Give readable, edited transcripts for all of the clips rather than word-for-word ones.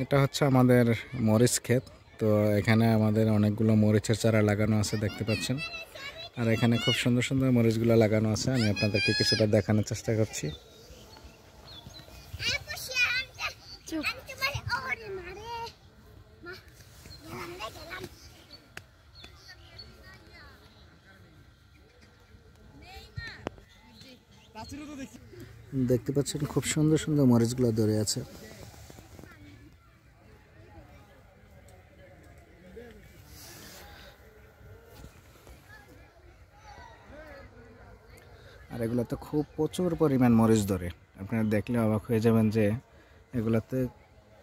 এটা হচ্ছে আমাদের মরিচ ক্ষেত। তো এখানে আমাদের অনেকগুলো মরিচের চারা লাগানো আছে দেখতে পাচ্ছেন। আর এখানে খুব সুন্দর সুন্দর মরিচগুলো লাগানো আছে। আমি আপনাদেরকে কিছুটা দেখানোর চেষ্টা করছি। দেখতে পাচ্ছেন খুব সুন্দর সুন্দর মরিচগুলো ধরে আছে। আর এগুলোতে খুব প্রচুর পরিমাণ মরিচ ধরে। আপনারা দেখলে অবাক হয়ে যাবেন যে এগুলাতে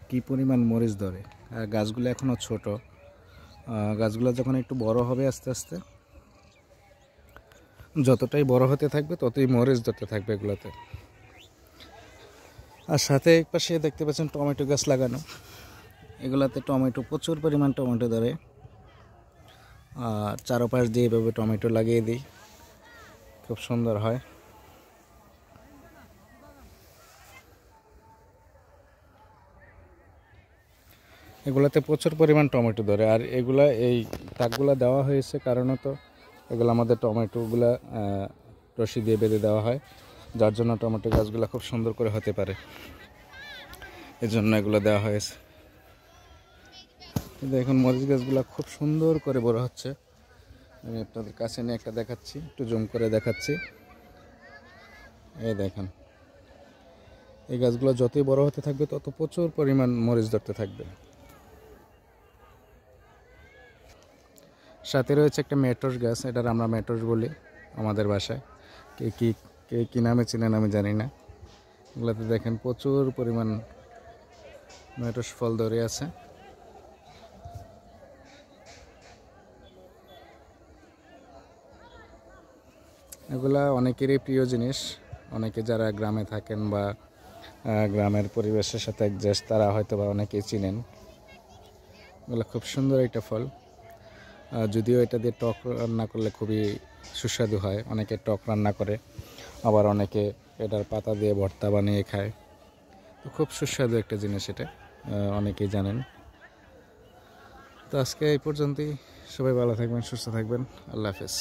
কি পরিমাণ মরিচ ধরে। আর গাছগুলো এখনও ছোট। গাছগুলো যখন একটু বড় হবে আস্তে আস্তে, যতটাই বড় হতে থাকবে ততই মরিচ ধরতে থাকবে এগুলোতে। আর সাথে এক পাশে দেখতে পাচ্ছেন টমেটো গাছ লাগানো। এগুলাতে টমেটো প্রচুর পরিমাণ টমেটো ধরে। আর চারপাশ দিয়ে এভাবে টমেটো লাগিয়ে দিই, খুব সুন্দর হয়। এগুলাতে প্রচুর পরিমাণ টমেটো ধরে। আর এগুলা এই তাকগুলা দেওয়া হয়েছে কারণত এগুলো আমাদের টমেটোগুলা রশি দিয়ে বেঁধে দেওয়া হয়, যার জন্য টমেটো গাছগুলো খুব সুন্দর করে হতে পারে, এজন্য এগুলো দেওয়া হয়েছে। কিন্তু এখন মরিচ গাছগুলো খুব সুন্দর করে বড় হচ্ছে। আমি আপনাদের কাছে নিয়ে একটা দেখাচ্ছি, একটু জুম করে দেখাচ্ছি। এই দেখেন, এই গাছগুলো যতই বড় হতে থাকবে তত প্রচুর পরিমাণ মরিচ ধরতে থাকবে। সাথে রয়েছে একটা মেট্রোস গাছ, এটার আমরা মেট্রোস বলি আমাদের ভাষায়। কে কী নামে চিনেন আমি জানি না। এগুলোতে দেখেন প্রচুর পরিমাণ মেট্রোস ফল ধরে আছে। এগুলা অনেকেরই প্রিয় জিনিস। অনেকে যারা গ্রামে থাকেন বা গ্রামের পরিবেশের সাথে অ্যাডজাস্ট, তারা হয়তো বা অনেকেই চিনেন। এগুলো খুব সুন্দর একটা ফল। যদিও এটা দিয়ে টক রান্না করলে খুবই সুস্বাদু হয়। অনেকে টক রান্না করে, আবার অনেকে এটার পাতা দিয়ে ভর্তা বানিয়ে খায়। তো খুব সুস্বাদু একটা জিনিস এটা, অনেকেই জানেন। তো আজকে এই পর্যন্তই। সবাই ভালো থাকবেন, সুস্থ থাকবেন। আল্লাহ হাফেজ।